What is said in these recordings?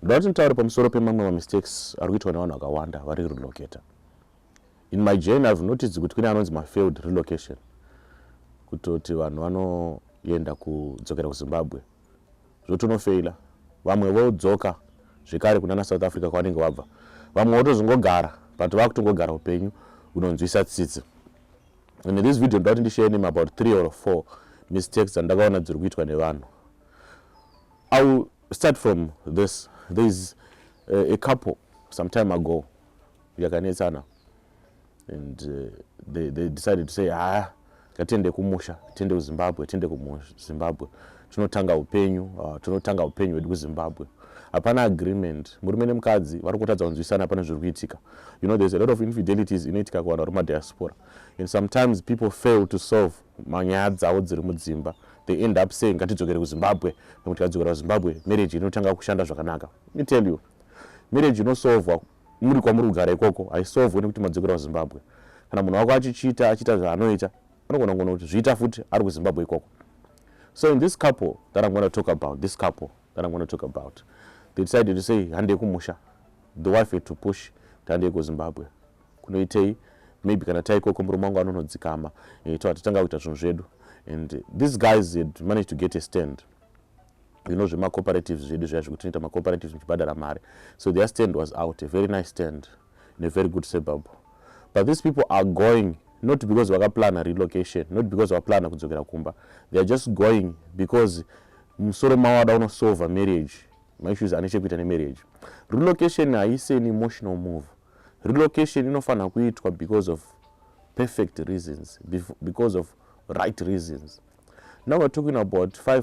Ndoda ntaure pamusoro pemamwe mistakes ari kuitwa nevanhu vakawanda vari relocator. In my journey I've noticed kuti kune anonzi failed relocation, kutoti vanhu vanoenda kudzokera kuZimbabwe zvotonofaila, vamwe vodzoka zvekare kunana South Africa kwavanenge vabva, vamwe votozongogara but vakutongogara upenyu unonzwisa tsitsi. And in this video ndoda kuti ndishare name about 3 or 4 mistakes dzandakaona dziri kuitwa nevanhu. I will start from this. There's a couple some time ago yakanetsana, and they decided to say ngatiende kumusha, tiende kuZimbabwe, tiende kuZimbabwe, tinotanga upenyu hwedu kuZimbabwe. Hapana agreement, murume nemukadzi vari kutadza kunzwisana hapana zviri kuitika. You know, there's a lot of infidelities inoitika kuvanhu vari mudiaspora, and sometimes people fail to solve manyaya dzavo dziri mudzimba. They end up saying ngatidzokere kuZimbabwe, nekuti tikadzokera kuZimbabwe marriage inotanga kushanda zvakanaka. Let me tell you, marriage inosolvwa muri kwamuri kugara ikoko haisolvwe nekuti madzokera kuZimbabwe. Kana munhu wako achiita zvaanoita, anogona kuona kuti zviita futi ari kuZimbabwe ikoko. So in this couple that I'm going to talk about, they decided to say hande kumusha. The wife had to push hande kuZimbabwe. Kunoitei maybe kana taikoko murume wangu anonodzikama, totanga kuita zvinhu zvedu. And these guys had managed to get a stand. You know, zvema cooperatives zvedu zviya zvekutoita macooperatives muchibhadhara mari. So their stand was out, a very nice stand in a very good suburb. But these people are going not because vakaplan a relocation, not because vakaplan kudzokera kumba. They are just going because musoro mavo vada kunosolve a marriage, my issues ane chekuita nemarriage. Relocation haisi an emotional move. Relocation inofanira kuitwa because of perfect reasons, because of right reasons. Now we're talking about 4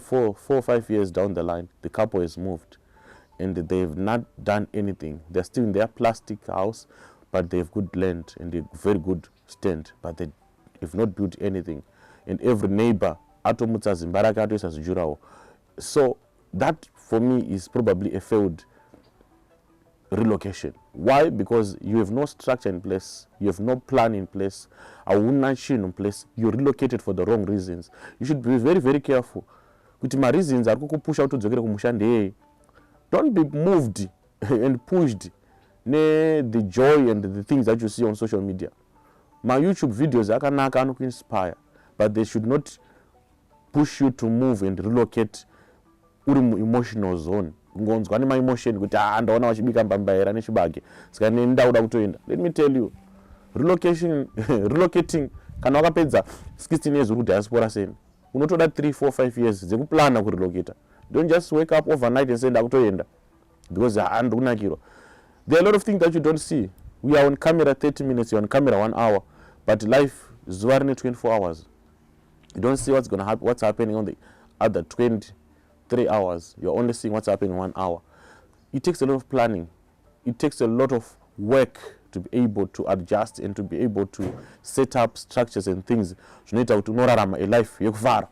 or 5 years down the line, the couple has moved and they've not done anything. They're still in their plastic house, but they have good land and a very good stand, but they have not built anything. And every neighbor atomutsa zimba rake atoisa zijurawo. So that for me is probably a failed relocation. Why? Because you have no structure in place, you have no plan in place, in place, you relocated for the wrong reasons. You should be very, very careful. Kuti ma reasons are push out to dzokere kumushande. Don't be moved and pushed the joy and the things that you see on social media. My YouTube videos akanaka anokuinspire, but they should not push you to move and relocate uri mu emotional zone. Ngonzwa ne my emotion kuti ndaona wachibika mbambaira nechibage saka nenda uda kutoenda. Let me tell you, relocating kana wakapedza 16 years uri diaspora sen unotoda 3 4 5 years dzekuplana ku relocate. Don't just wake up overnight and say ndakutoenda because ndokunakirwa. There are a lot of things that you don't see. We are on camera 30 minutes, you're on camera 1 hour, but life is 24 hours. You don't see what's happening on the other 23 hours. You're only seeing what's happening in 1 hour. It takes a lot of planning. It takes a lot of work to be able to adjust and to be able to set up structures and things. Zvinoita kuti unorarama a life yekuvara.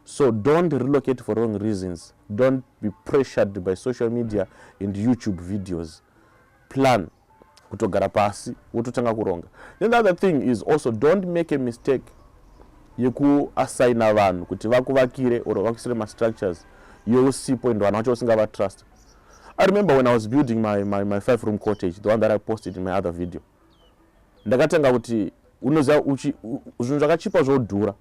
So don't relocate for wrong reasons. Don't be pressured by social media and YouTube videos. Plan. Kutogara pasi, wototanga kuronga. Then the other thing is also don't make a mistake yeku assigna vanhu kuti vakuvakire or vakisire ma structures yousipo and vanhu vacho usingava trust. I remember when I was building my 5-room cottage, the one that I posted in my other video. Ndakatanga kuti unoza zvinhu zvakachipa zvodhura.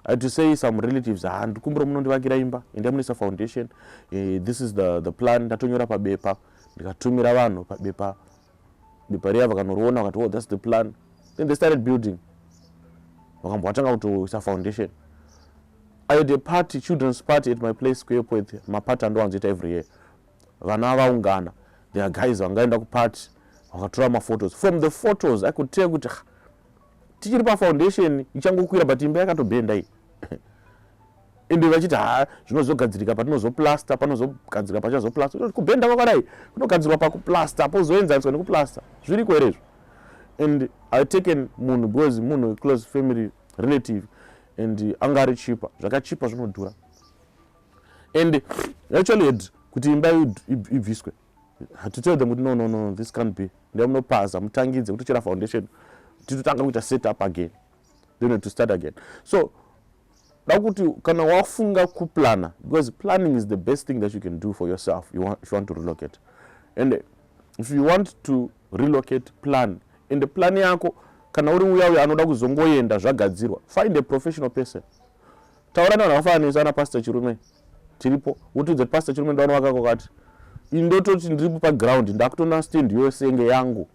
I had to say some relatives ndikumbura munondivakira imba ndamunisa foundation, this is the plan, ndatonyora pabepa, ndikatumira vanhu pabepa riya vakanoroona vakati, oh, that's the plan. Then they started building. Vakambotanga kutoisa foundation. I had a party, children's party at my place Square Point. Mapata ndo anzoita every year. Vana vaungana. There are guys vangaenda kuparty, vakatora maphotos. From the photos I could tell kuti tichiri pa foundation ichangokwira but imba yakatobhenda iyi. Ende vachiti zvinozogadzirika patinozoplaster, panozogadzirika pachazoplaster. Kubhenda kwakadai kunogadzirwa pakuplaster, pozoenzaniswa nekuplaster. Zviri kwerezvo. And I taken munhu because munhu close family relative and angari cheaper. Zvakachipa zvinodhura. And actually had kuti imba ibviswe. I had to tell them no, this can't be. Ndomunopasa mutangidze kutochera foundation titotanga kuita set up again. Then to start again. So dakuti kana wafunga kuplana, because planning is the best thing that you can do for yourself if you want to relocate. And if you want to relocate, plan. In the plan yako kana uri uya anoda kuzongoenda zvagadzirwa, find a professional person. Taura navanhu vakafananisa na Pastor Chirume tiripo, utudze Pastor Chirume ndaona wakakati indototi ndiripo paground ndakutounderstand iwe senge yangu,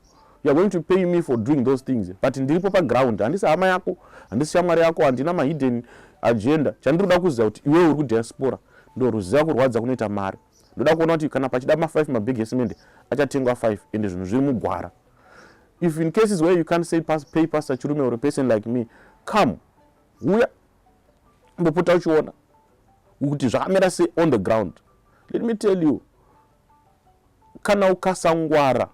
you are going to pay me for doing those things, but ndiripo paground, handisi hama yako, handisi shamwari yako, handina mahidden agenda. Chandinoda kuziva kuti iwe uri kudiaspora ndo ruziva kurwadza kunoita mari. Ndoda kuona kuti kana pachida ma5 mabig esimende achatengwa 5 ende zvinhu zviri mugwara. If in cases where you can't say pay Pastor Chirume or a person like me, come uya mbopota uchiona kuti zvakamera sei on the ground. Let me tell you, kana ukasangwara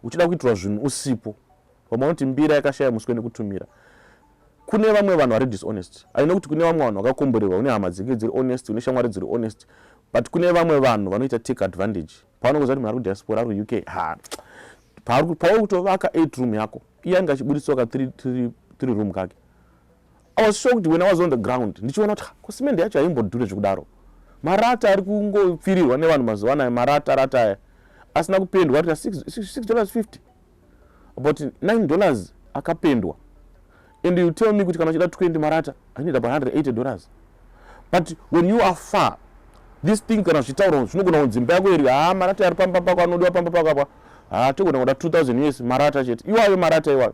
uchida kuitirwa zvinhu usipo, pamwe kuti mbira yakashaya muswe nekutumira, kune vamwe vanhu vari dishonest. I know kuti kune vamwe vanhu vakakomborerwa, une hama dzinenge dziri honest, une shamwari dziri honest, but kune vamwe vanhu vanoita take advantage. Pavanongoziva kuti mari kudiaspora ari UK, pauri kutovaka 8 room yako, iye anga achibudiswa ka 3 room kake. I was shocked when I was on the ground. Ndichiona kuti kusimende yacho haimbodhure zvekudaro. Marata ari kungopfirirwa nevanhu mazuva anaya, marata aya asina kupendwa ari $6.50, about $9 akapendwa. And you tell me kuti kana uchida 20 marata I need about $180. But when you are far, this thing kana zvitaura zvinogona kunzimba yako iri, marata ari pamba pako anodiwa pamba pako apa, togona kuda 2000 years marata chete, iwayo marata iwayo.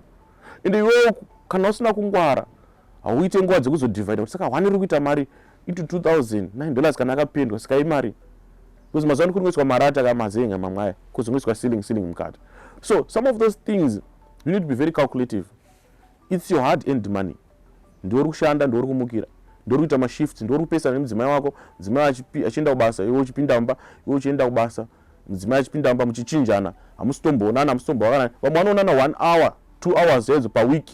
And iwewe kana usina kungwara hauite nguva dzekuzodivhaida kuti saka 1 iri kuita mari into $2,000, $9 kana akapendwa, saka imari. Because mazano kuri kuiswa marata kamazenga mamwaya, kuzongoiswa ceiling mukati. So some of those things you need to be very calculative. It's your hard earned money. Ndiori kushanda, ndiori kumukira, ndiori kuita mashifts, ndiori kupesana nemudzimai wako, mudzimai achienda kubasa, iwe uchipinda mumba, iwe uchienda kubasa, mudzimai achipinda mumba, muchichinjana, hamusitomboonana, hamusitombowakanani. Vamwe vanoonana 1 hour 2 hours hedzo per week,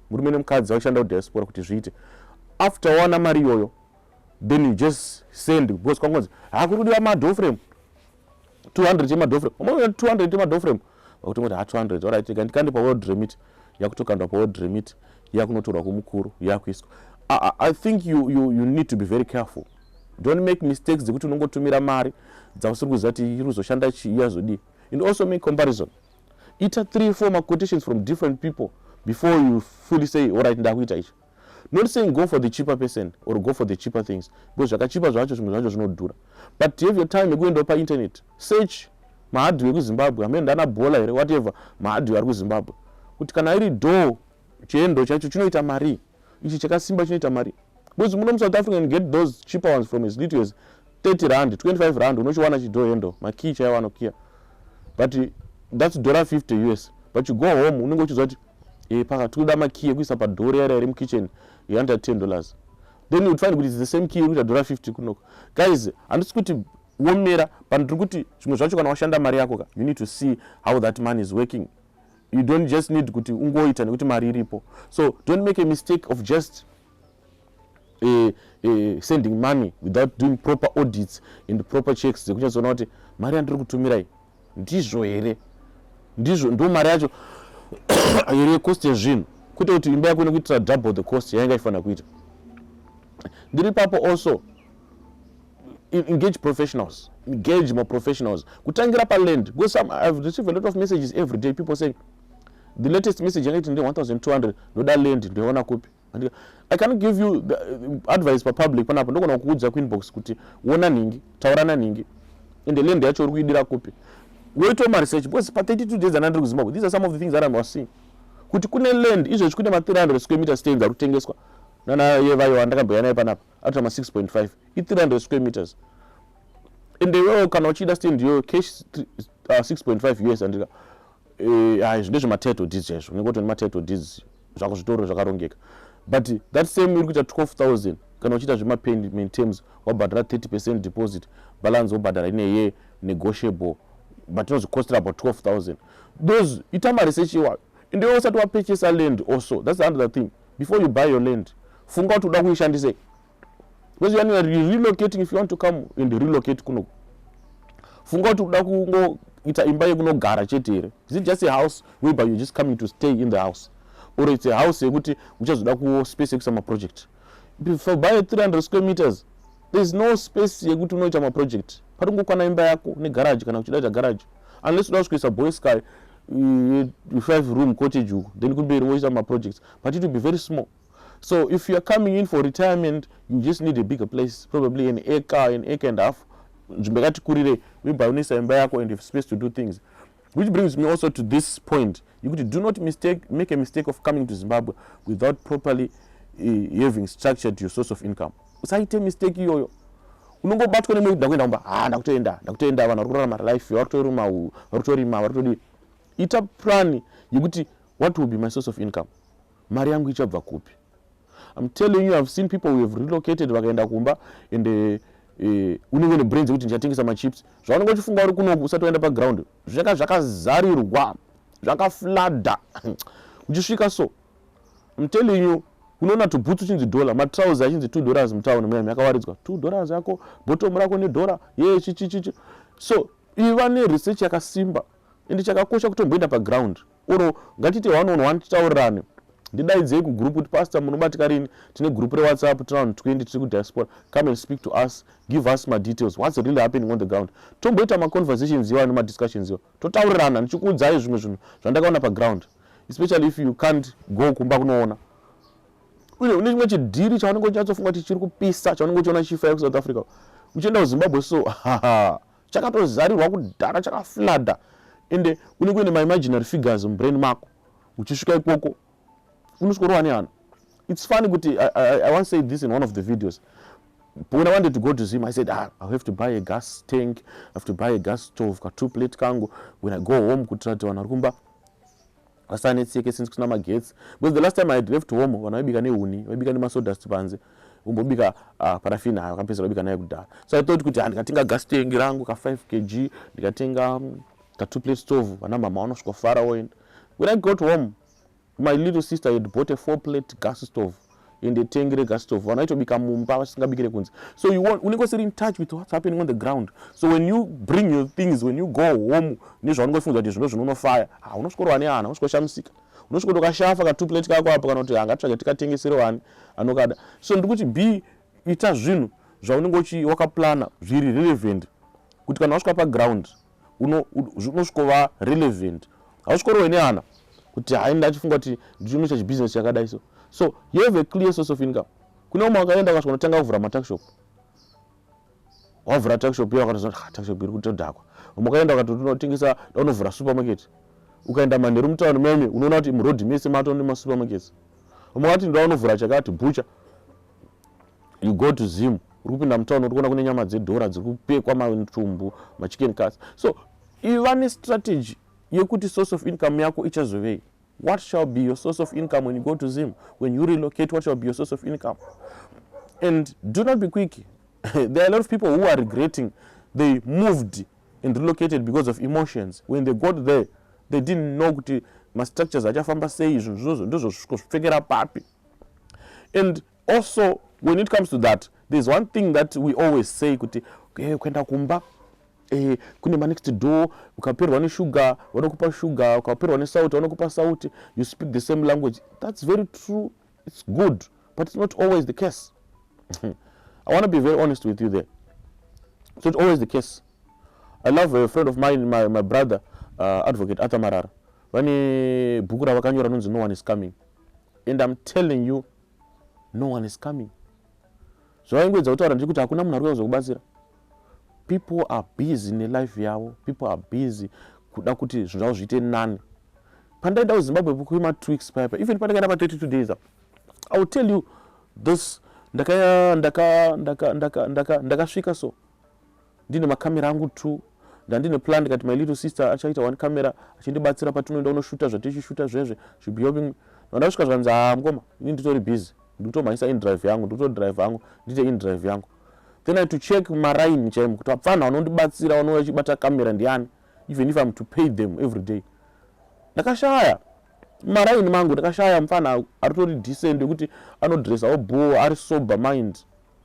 murume nemukadzi vachishanda kudiaspora kuti zviite. After wana mari iyoyo, then you just send, because kwangonzi kuri kudiwa madoframe 200 yemadoframe, umwe 200 yemadoframe, vakuti ngoti 200, alright, ndikandipa world remit, yakutokandwa paworld remit, yakunotorwa kumukuru, yakuiswa. I think you need to be very careful. Don't make mistakes dzekuti unongotumira mari dzausiri kuziva kuti iri kuzoshanda yazodi. And also make comparison. Ita 3-4 quotations from different people before you fully say, alright, ndakuita ichi. Not saying go for the cheaper person or go for the cheaper things, because zvakachipa zvacho zvimwe zvacho zvinodhura. But have your time yekuenda pa internet, search mahardware kuZimbabwe, amene ndana bhola here, whatever mahardware ari kuZimbabwe, kuti kana iri door chiendo chacho chinoita mari, ichi chakasimba chinoita mari. Because muno South Africa can get those cheaper ones from as little as 30 rand, 25 rand, unochiwana chido endo, maki chaiwana kia. But that's $50 US. But you go home, unenge uchiziva kuti pakati kuda maki ekuisa padhori yari iri mukitchen yanda $10. Then you would find it's the same key ekuita $50 kunoko. Guys, handisi kuti womera, but ndiri kuti zvimwe zvacho kana washanda mari yako, you need to see how that money is working. You don't just need kuti ungoita nekuti mari iripo. So don't make a mistake of just sending money without doing proper audits and proper checks dzekuchizoona kuti mari yandiri kutumirai ndizvo here, ndizvo ndo mari yacho here cost yazvinhu, kwete kuti imba yako inokuitira double the cost yainga ifanira kuita. Ndiri papo also engage professionals, engage more professionals kutangira paland, because I've received a lot of messages every day, people saying the latest message yangaiti ndi 1200 ndoda land ndoona kupi. I cannot give you the advice for public panapo, ndogona kuudza kuinbox kuti wona ningi, taurana ningi, ende land yacho uri kuidira kupi. Wait on my research, because for 32 days anandiri kuZimbabwe, these are some of the things that I was seeing. Kuti kune land izvo chikune ma 300 square meters stands ari kutengeswa nana yevayo andakambouya naye panapo ati ma 6.5 i 300 square meters, ende iwewo kana uchida stand yo cash 6.5 US andika ndezve ma title deeds izvo, ngekuti ma title deeds zvako zvitoro zvakarongeka. But that same iri kuita 12,000 kana uchita zvema payment terms wabhadhara 30% deposit, balance wabhadhara ine negotiable, but inozvikostera about 12,000. Those ita ma research iwayo, ende iwe usati wapurchase land also. That's another thing. Before you buy your land, funga kuti uda kuishandise, because you are relocating. If you want to come and relocate kuno, funga kuti uda kungoita imba yekunogara chete here. Is it just a house whereby you just coming to stay in the house? or it's a house yekuti uchazoda ku space yekuisa maproject. If you buy 300 square meters, there's no space yekuti unoita maproject. Patungokwana imba yako negarage kana uchida garage, unless unoda kuisa boy sky 5-room cottage, then could be my projects, but it will be very small. So if you are coming in for retirement, you just need a bigger place, probably an acre and a half. And you have space to do things. Which brings me also to this point. You could do not make a mistake of coming to Zimbabwe without properly having structured your source of income. Usaite mistake hiyo. Unongobatwa nemwe ndakwenda kumba ndakutoenda vanhu varikurarama life varutorima varutodi. Ita plan yekuti what will be my source of income? Mari yangu ichabva kupi? I'm telling you, I've seen people who have relocated vakaenda kumba and unenge ne brains yekuti ndichatengesa machips. Zvaunenge uchifunga uri kuno usatoenda paground, zvakazarirwa, zvakaflada. Uchisvika so, I'm telling you, unoona tubhutsu chinzi dollar, matrauza chinzi $2 mutown muyami yakawaridzwa. $2 yako, bottom rako $1, chichi. So, iva neresearch yakasimba. Ende chakakosha kutomboenda paground. Oro ngatite 1-on-1 titaurirane. Ndidaidzei kugroup kuti pastor munobatika rini, tine group reWhatsApp around 20 tiri Diaspora. Come and speak to us, give us my details, what's really happening on the ground. Tomboita ma conversations iwa noma discussions iwa. Totaurirana ndichikuudzai zvimwe zvinhu zvandakaona paground. Especially if you can't go kumba kunoona. Une chimwe chidhiri chaunenge uchatsofunga kuti chiri kupisa, chaunenge uchiona chifa ku South Africa. Uchienda kuZimbabwe so chakatozarirwa kudhara, chakaflada. Ende unenge une my imaginary figures brain mako. Uchisvika ikoko unoswera neana. It's funny kuti I once said this in one of the videos. When I wanted to go to Zim, I said, I have to buy a gas tank, I have to buy a gas stove, ka 2-plate kangu. When I go home, kutrati wanarumba. Asanetseke since kuna magetsi. Because the last time I had left home, when I began uni, I began sawdust panze. Umbobika paraffin hayo kapesa wabika nayo kudala. So I thought kuti ndikatenga gas tank rangu ka 5 kg, ndikatenga ka 2-plate stove, wana mama wanosvika far away. When I got home, my little sister had bought a 4-plate gas stove in the tengere gas stove. Wanaitobika mumba vasingabikire kunze. So unenge usiri in touch with what's happening on the ground. So when you bring your things, when you go home, nezvaunongofunga kuti zvino zvinonofaya, unosvika neana, unosvika unosvika ukashafa ka 2-plate kako apo kana kuti angatsvaga tikatengesere wani anokada. So ndikuti be ita zvinhu zvaunenge wakaplana zviri relevant kuti kana wasvika paground unosvika relevant. Hausvika neana kuti ndachifunga kuti ndichinoita chibusiness chakadai so. So you have a clear source of income. Kuna umwe akaenda akasvika kutanga kuvhura matuck shop. Wavhura tuck shop iyo akatozoti tuck shop iri kutodhakwa. Umwe akaenda akatotengesa unovhura supermarket. Ukaenda Manheru mutown meme unoona kuti muroad mese mato ne supermarkets. Umwe akati ndo unovhura chakati butcher. You go to Zim, uri kupinda mutown uri kuona kune nyama dzedhora dziri kupekwa matumbu, chicken cuts. So even a strategy yekuti source of income yako ichazovei. What shall be your source of income when you go to Zim? When you relocate, what shall be your source of income? And do not be quick. There are a lot of people who are regretting they moved and relocated because of emotions. When they got there, they didn't know kuti my structures achafamba sei izvo ndozvosvikira papi. And also, when it comes to that, there's one thing that we always say kuti kwenda kumba kune next door, ukaperwa nesugar vanokupa sugar, ukaperwa nesauti vanokupa sauti, you speak the same language. That's very true, it's good, but it's not always the case. I want to be very honest with you there. It's not always the case. I love a friend of mine, my brother, advocate Atamarara. Vane bhuku ravakanyora nonzi no one is coming. And I'm telling you, no one is coming. Zvaingwedza kutaura ndiri kuti hakuna munhu ari kuzokubatsira. People are busy in life yavo. People are busy kuda kuti zvinhu zvavo zviite nani. Pandaenda kuZimbabwe kuima 2 weeks paipa. Even pandakaenda pa 32 days up. I will tell you this. Ndakasvika so. Ndine makamera angu 2. Ndine plan ndikati my little sister achaita 1 camera achindibatsira patinoenda unoshuta zvatichishuta zvezve. Should be helping. Ndasvika zvanzi mukoma. Ini nditori busy. Ndikutomhanyisa in drive yangu, ndikutodrive yangu, ndite in drive yangu. Then I had to check marine chaimo kuti apfana vanondibatsira vanouya vachibata kamera ndiani, even if I'm to pay them every day. Ndakashaya marine mangu, ndakashaya mfana aritori decent kuti anodressa obo ari sober mind,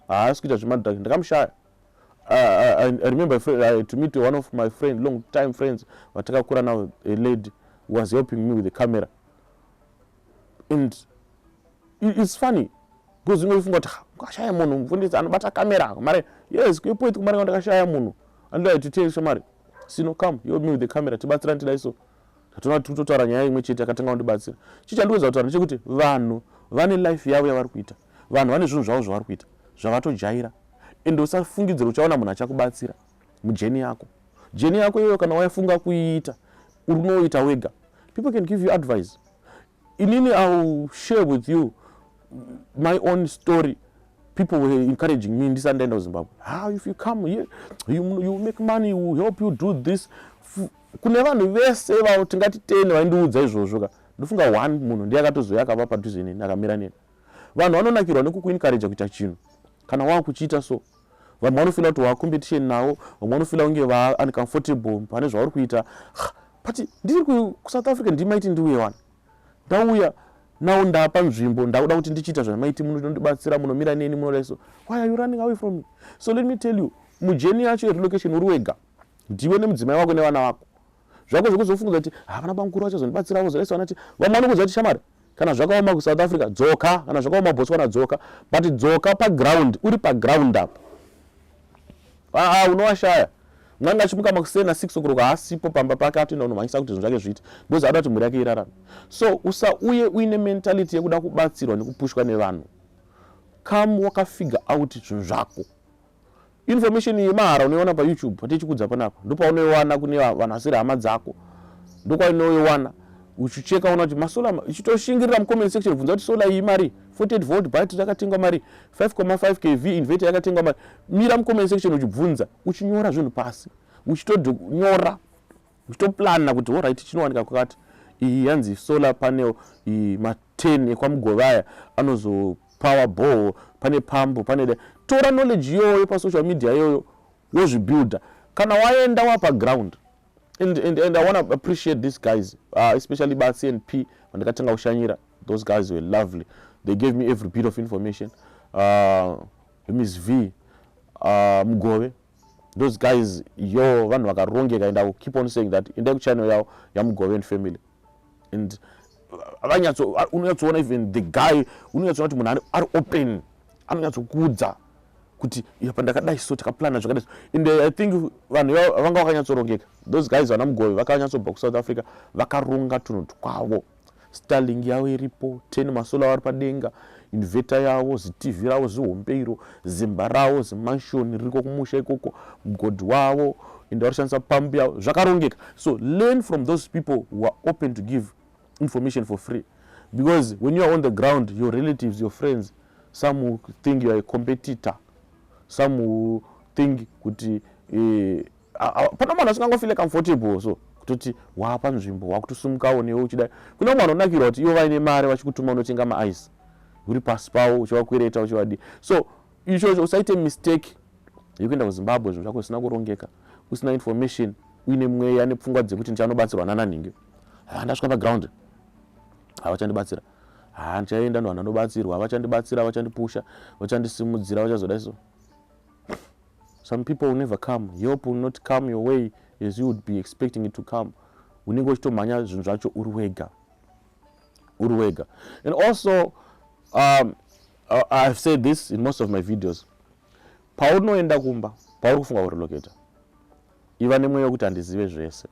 haasi kuita zvemadhaki. Ndakamushaya. I remember to meet one of my friends, long time friends, vatakakura now, a lady who was helping me with the camera. And it's funny because unofunga kuti ukashaya munhu mufundisi anobata kamera mari yes kupoeti kumari ndakashaya munhu and I to tell you mari sino come you me with the camera tibatsira tidaiso tatona tutotaura nyaya imwe chete yakatanga kundibatsira chichandikuudza kuti ndechekuti vanhu vane life yavo yavari kuita vanhu vane zvinhu zvavo zvavari kuita zvavatojaira ende usafungidzira uchaona munhu achakubatsira mujeni yako iyoyo kana waifunga kuiita unoita wega. People can give you advice. Inini I'll share with you my own story. People were encouraging me in this and of Zimbabwe. How if you come here, you make money, will help you do this. Kune vanhu vese tingati 10 vaindiudza izvozvo ndofunga 1 munhu ndiye akatozoyaka pa padhuze neni akamira neni. Vanhu vanonakirwa nekukuencourage kuita chinhu kana wakuchiita so vanhu vanofila kuti competition nawo vamwe vanofila kunge va uncomfortable pane zvauri kuita but ndiri kuSouth Africa ndimaiti ndiuye wani ndauya nawo ndapa nzvimbo ndakuda kuti ndichiita zvamaiti munondibatsira munomira neni munodaiso why are you running away from me? So let me tell you mujeni yacho relocation uri wega ndiwe nemudzimai wako nevana vako zvako zvekuzofunga kuti havana bamukuru vachazondibatsira vozodaiso vanati vamwe vanokudza kuti shamari kana zvakaoma kuSouth Africa dzoka kana zvakaoma Botswana dzoka but dzoka paground uri paground up unowashaya mwana achimuka makusena 6 o'clock asipo pamba pake atoenda unomhanyisa kuti zvinhu zvake zviite because ada kuti mhuri yake irarame. So usauye uine mentality yekuda kubatsirwa nekupushwa nevanhu. Come wakafigure out zvinhu zvako. Information yemahara unoiona pa YouTube patichikudza panapa ndopaunoiwana kune vanasiri hama dzako ndokwainoiwana uchicheka una kuti masola ichitoshingirira mucomment section bvunza kuti sola iyi mari 48 volt battery yakatengwa mari 5.5 kV inverter yakatengwa mari mira mucomment section uchibvunza uchinyora zvinhu pasi uchitonyora uchitoplana kuti alright chinowanika kwakati iyi yanzi solar panel iyi ma10 ekwamugovaya anozo power ball pane pambo pane tora knowledge yoyo pa social media yoyo wozvibuilda kana waenda wapa ground. And I want to appreciate these guys, especially by CNP when they got Ushanyira. Those guys were lovely. They gave me every bit of information. Miss V, Mugove, those guys, yo, van wakaronge, and I will keep on saying that in their channel, ya Mugove and family. And even the guy, are open, kudza. Kuti yapandakadai so takaplana zvakadai and I think vanhu vanga vakanyatsorongeka those guys vanamugove vakanyatsobva kuSouth Africa vakaronga tunhu twavo Starlink yavo iripo 10 masola vari padenga inverter yavo ziTV ravo zihombeiro zimba ravo zimansion riko kumusha ikoko mugodi wavo ende varishandisa pambi yavo zvakarongeka. So learn from those people who are open to give information for free because when you are on the ground your relatives your friends some who think you are a competitor some who think kuti pana munhu asingangofile comfortable so kutoti wapa nzvimbo wakutosumukawo newe uchidai kuna mwana unakirwa kuti ivo vaine mari vachikutuma unotenga maice uri pasi pavo uchivakwereta uchivadi. So ichocho usaite mistake yekuenda kuZimbabwe zvinhu zvako zvisina kurongeka usina information uine mweya nepfungwa dzekuti ndichanobatsirwa nananingi ndasvika paground havachandibatsira ndichaenda nevanhu vanobatsirwa havachandibatsira havachandipusha vachandisimudzira vachazodai so. Some people will never come. Help will not come your way as you would be expecting it to come. Unenge uchitomhanya zvinhu zvacho uri wega. And also, I've said this in most of my videos. Paunoenda kumba, pauri kufunga kurelocate. Iva nemweya wekuti handizive zvese.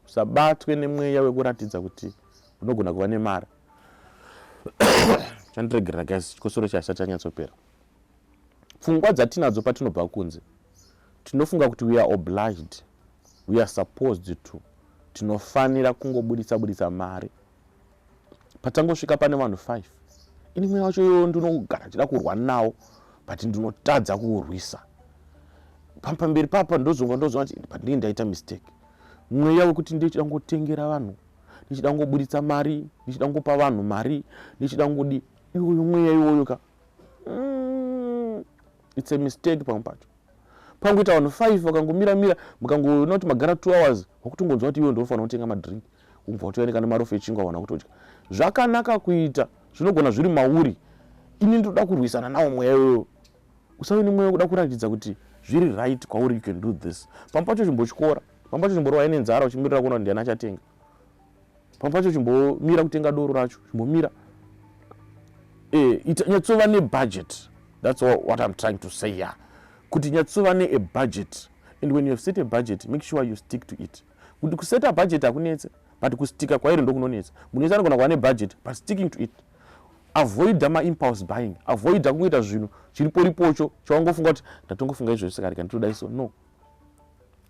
Usabatwe nemweya wekuratidza kuti unogona kuva nemari. Chandiregerera guys, chikosoro chasati chanyatsopera. Pfungwa dzatinadzo patinobva kunze tinofunga kuti we are obliged, we are supposed to, tinofanira kungobudisa mari. Patangosvika pane vanhu 5 ini mweya wacho iwo ndinogara chida kurwa nawo but ndinotadza kuurwisa pamberi papa ndozonga kuti ndinenge ndaita mistake. Mweya wekuti ndichida ngotengera vanhu ndichida ngobudisa mari ndichida ngopa vanhu mari ndichida ngodi iwoyo mweya iwoyo ka it's a mistake pamwe pacho. Pangoita vanhu 5 vakangomira mukangonoti magara 2 hours wakutongonzwa kuti iwe ndofanira kutenga madrink ubva utoenda nemari ofechingwa wana kutodya zvakanaka kuita zvinogona zviri mauri ini ndoda kurwisana nawo mweya iwoyo usave nemweya wekuda kuratidza kuti zviri right kwauri you can do this. Pamwe pacho chimbochikora pamwe pacho chimborova ine nzara uchimirira kuona kuti ndiani achatenga pamwe pacho chimbomira kutenga doro racho chimbomira nyatsova budget. That's what I'm trying to say here. Kuti nyatsova a budget, and when you have set a budget, make sure you stick to it. Kuti set a budget akunetse, but kustika kwairi ndokunonetsa. Munhu anogona kuva budget, but sticking to it. Avoid impulse buying. Avoid kuita zvinhu chiripo chawangofunga kuti ndatongofunga izvo saka ndinoda iso. No.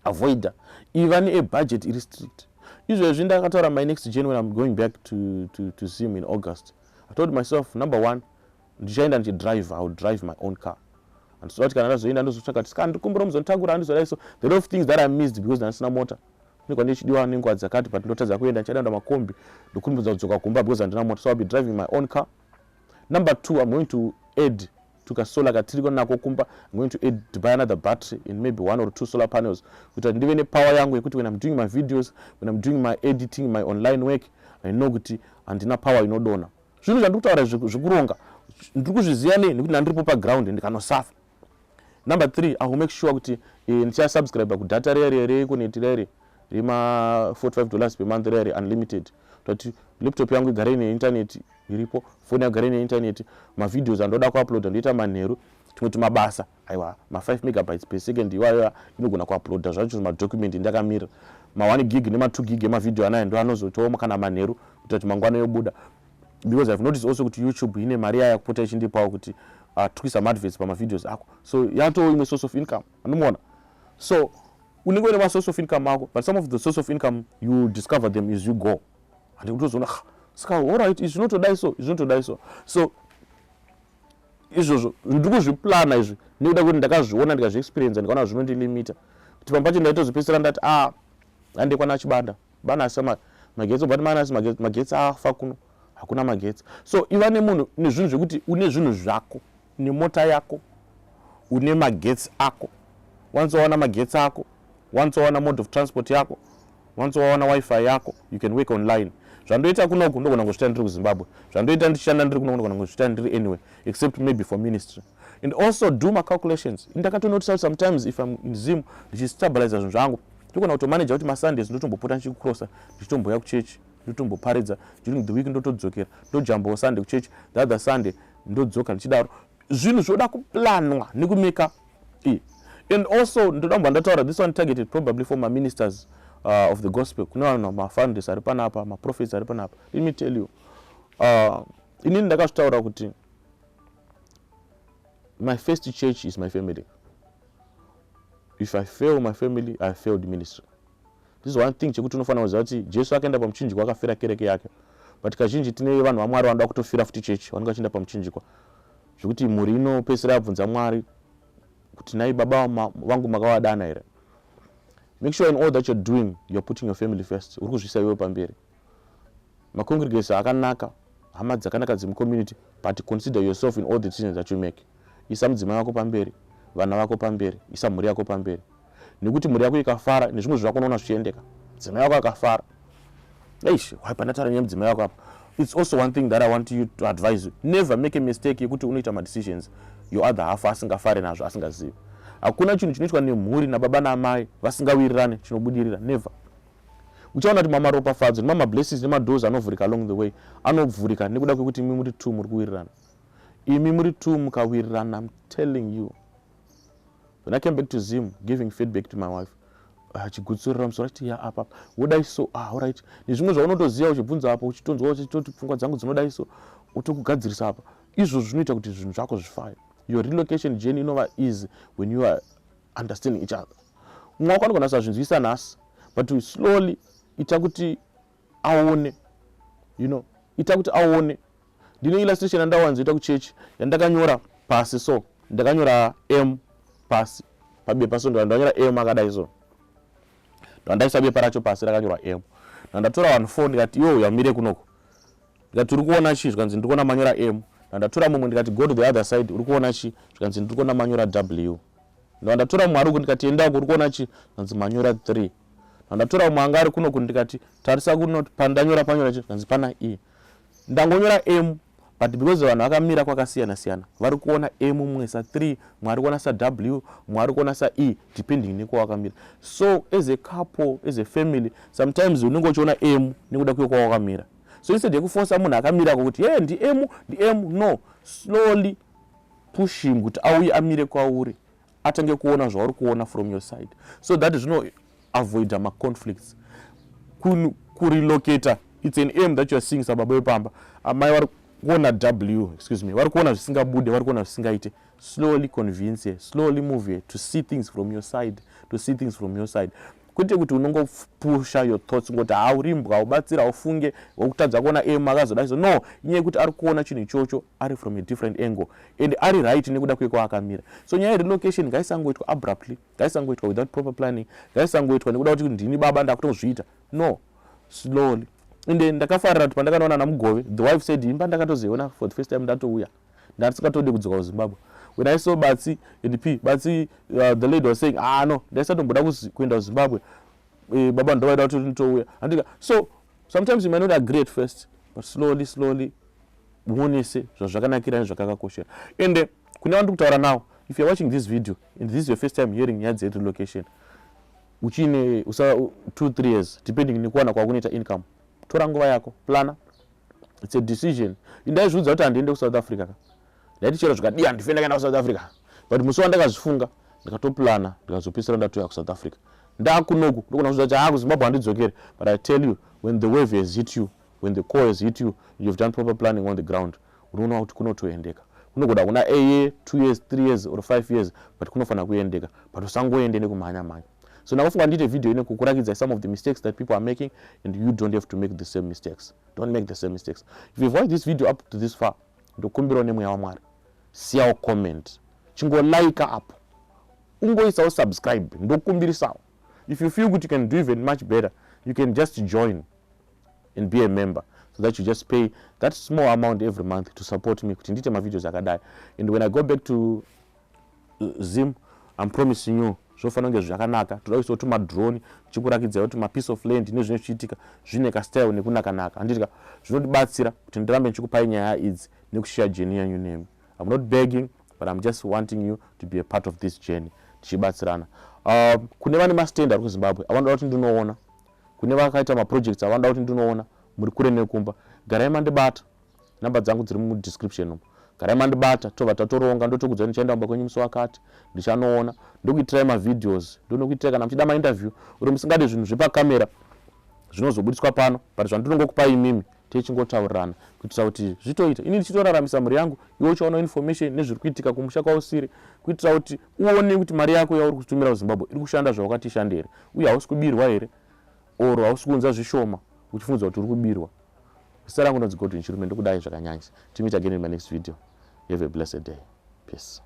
Avoid. Even a budget is strict. Izvezvi ndakataura my next gen when I'm going back to see him in August. I told myself, number one, ndichaenda ndichidrive, I will drive my own car. And so kana ndazoenda ndozotsvaka kuti ska ndikumbura muzonditagura handizoda so the lot of things that I missed because ndasina mota. Ndikwa ndichidiwa nenguva dzakati but ndotadza kuenda ndichada makombi ndokumbudza kudzoka kumba because handina mota, so I'll be driving my own car. Number two, I'm going to add to kasolar katiriko nako kumba. I'm going to add to buy another battery in maybe 1 or 2 solar panels kuti ndive ne power yangu yekuti when I'm doing my videos, when I'm doing my editing, my online work, I know kuti handina power inodona. Zvinhu zvandikutaura zvekuronga ndirikuzviziva nekuti ndandiripo paground ndikanosafa. Number 3, I will make sure kuti ndichasubscribe kudata rere kunet rere rima $45 per month rere unlimited. Kuti laptop yangu igare ine internet iripo, phone yangu igare ine internet, ma videos andoda kuuploada ndoita manheru, tumwe mabasa aiwa ma 5 megabytes per second iwayo inogona kuuploada zvacho ma document ndakamira ma 1 gig nema 2 gig ema video anayo ndo anozotooma kana manheru kuti mangwana yobuda. Because I've noticed also kuti YouTube ine mari yayo kupota ichindipawo kuti twisa adverts pama videos ako, so yato imwe source of income anomuona. So unenge une ma source of income ako, but some of the source of income you discover them as you go. And you don't ska all right, it's not to die so, it's not to die so. So izvozvo ndikuzviplana izvi nekuda kuti ndakazviona ndikazviexperience ndikaona zvinondilimita kuti pambacho ndaitozopedzisira ndati andekwana chibanda bana asema magetsi but mana asi magetsi afa kuno hakuna magetsi. So iva nemunhu nezvinhu zvekuti une zvinhu zvako, une mota yako, une magetsi ako, once waona magetsi ako, once waona mode of transport yako, once waona wifi yako, you can work online. Zvandoita kunoku ndogona ngozvita ndiri kuZimbabwe, zvandoita ndichishanda ndiri kuno ndogona ngozvita ndiri anywhere except maybe for ministry. And also do my calculations. Ndakatonotice sometimes if I'm in Zim ndichistabilize zvinhu zvangu ndogona kutomanage kuti maSundays ndotombopota ndichikrosa ndichitomboya kuchurch ndotomboparidza during the week ndotodzokera ndojambawo Sunday kuchurch, the other Sunday ndodzoka ndichidaro. Zvinhu zvoda kuplanwa nekumeka. And also ndodamba ndataura this one targeted probably for my ministers of the gospel. Kuna ma founders ari panapa, ma prophets ari panapa. Let me tell you, inini ndakazvitaura kuti my first church is my family. If I fail my family, I failed the ministry. This is one thing chekuti unofanira kuziva kuti Jesu akaenda pamuchinjikwa akafira kereke yake, but kazhinji tine vanhu vaMwari vanoda kutofira futi chechi vanenge vachienda pamuchinjikwa zvekuti mhuri inopedzisira yabvunza Mwari kuti nai baba vangu makavadana here. Make sure in all that you're doing, you're putting your family first. Uri kuzvisa iwe pamberi. Macongregation akanaka, hama dzakanaka dzemcommunity, but consider yourself in all the decisions that you make. Isa mudzimai wako pamberi, vana vako pamberi, isa mhuri yako pamberi. Nekuti mhuri yako ikafara, nezvimwe zvako unoona zvichiendeka. Mudzimai wako akafara. Eish, waipanatara nemudzimai wako apa. It's also one thing that I want you to advise you. Never make a mistake yekuti unoita ma decisions your other half asingafare nazvo asingazivi. Hakuna chinhu chinoitwa nemhuri nababa namai vasingawirirane chinobudirira, never. Uchaona kuti mamaropafadzo nemama blessings nemadoors anovhurika along the way anovhurika nekuda kwekuti imi muri 2 muri kuwirirana. Imi muri 2 mukawirirana, I'm telling you. When I came back to Zim, giving feedback to my wife, chigutsurira musoro chiti ya apa wodai so all right, nezvimwe zvaunotoziva uchibvunza apa uchitonzwa uchitoti pfungwa dzangu dzinodai so utokugadzirisa apa. Izvo zvinoita kuti zvinhu zvako zvifaye. Your relocation journey inova easy when you are understanding each other. Mumwe wako anogona sazvinzwisa nhasi, but slowly ita kuti aone, ita kuti aone. Ndine illustration yandawanzoita kuchechi yandakanyora pasi so, ndakanyora M pasi pabepa so ndanyora M akadai so. Ndandaisa bepa racho pasi rakanyora M. Ndandatora vanhu 4 ndikati yo yamire kunoko. Ndikati uri kuona chi, zvikanzi ndiri kuona manyora M. Ndandatora mumwe ndikati go to the other side, uri kuona chi, zvikanzi ndiri kuona manyora W. Ndandatora mumwe ari ndikati enda uri kuona chi, zvikanzi manyora 3. Ndandatora mumwe anga ari kunoko ndikati tarisa kuno pandanyora panyora chi, zvikanzi pana E. Ndangonyora M, but because vanhu vakamira kwakasiyana siyana, vari kuona M mumwe sa 3, mumwe ari kuona sa W, mumwe ari kuona sa E, depending nekwawakamira. So as a couple, as a family, sometimes unenge uchiona M nekuda kwekwawakamira. So instead yekuforsa munhu akamira kuti hey ndiemu no, slowly push him kuti auye amire kwauri atange kuona zvauri kuona from your side, so that zvino avoid conflicts. Kurelocate, it's an aim that you are seeing sababa wepamba. Amai vari kuona vari kuona zvisingabude, vari kuona zvisingaite. Slowly convince her, slowly move her to see things from your side, kwete kuti unongopusha your thoughts ngoti aurimbwa ubatsira ufunge ukutadza kuona aim akazodai. So no, inyaya yekuti ari kuona chinhu ichocho ari from a different angle and ari right nekuda kweko akamira. So nyaya relocation ngaisangoitwa abruptly, ngaisangoitwa without proper planning, ngaisangoitwa nekuda kuti ndini baba ndakutozviita. No, slowly. And then ndakafarira kuti pandakanoona namugove, the wife said imba ndakatozoiona for the first time ndatouya ndasikatode kudzoka kuZimbabwe. When I saw Batsi and Batsi, the lady was saying, no, there's something but I was going to Zimbabwe. Baba ndo waida kuti nitouya. So sometimes you might not agree at first, but slowly muonese zvakanakira nezvakakakoshera. And kune vantu kutaura now, if you're watching this video and this is your first time hearing nyaya relocation, uchine 2-3 years depending nekuwana kwakunoita income, tora nguva yako, plana. It's a decision. Ndaizviudza kuti handiende ku South Africa. Ndaiti chero zvakadii handifenda kuenda ku South Africa, but musi wandakazvifunga ndikatoplana ndikazopedzisira ndatoya ku South Africa. Ndakunoku ndokona kuzvidza kuti ku Zimbabwe handidzokere, but I tell you, when the wave has hit you, when the core has hit you, you've done proper planning on the ground, unoona kuti kunotoendeka. Kunogoda kuna 2 years, 3 years or 5 years, but kunofana kuendeka, but usangoende nekumhanya. So ndakufunga ndiite video ine kukurakidza some of the mistakes that people are making, and you don't have to make the same mistakes. Don't make the same mistakes. If you've watched this video up to this far, ndokumbira nemweya waMwari, siyawo comment, chingo like up, ungoisawo subscribe, ndokumbirisawo. If you feel good, you can do even much better. You can just join and be a member, so that you just pay that small amount every month to support me kuti ndite mavideos akadai. And when I go back to Zim, I'm promising you zvofana kunge zvakanaka. Toda kuisa kuti madrone chikurakidza kuti piece of land nezvino zvichiitika zvine ka style nekunaka. Anditika zvinotibatsira kuti ndirambe ndichikupai nyaya idzi nekushare journey yanyu nemi. I'm not begging, but I'm just wanting you to be a part of this journey. Tichibatsirana. Kune vane mastand ari kuZimbabwe avanoda kuti ndinoona, kune vakaita maprojects avanoda kuti ndinoona muri kure nekumba, garai mandibata. Namba dzangu dziri mu description umu. Garai mandibata, tobva tatoronga ndotokudzani ndichaenda kumba kwenyu musi wakati, ndichanoona, ndokuitirai mavideos, ndonokuitirai kana muchida mainterview, uri musingade zvinhu zvepakamera zvinozobudiswa pano, but zvandinongokupai imimi techingotaurirana kuitira kuti zvitoita ini ndichitoraramisa mhuri yangu, iwe uchiona information nezviri kuitika kumusha kwausiri, kuitira kuti uone kuti mari yako yauri kutumira kuZimbabwe iri kushanda zvawakati ishande here, uye hausi kubirwa here, or hausi kuunza zvishoma uchifunza kuti uri kubirwa. Zita rangu ndinonzi Godwin Chirume, ndokudai zvakanyanya. Till we meet again in my next video. You have a blessed day. Peace.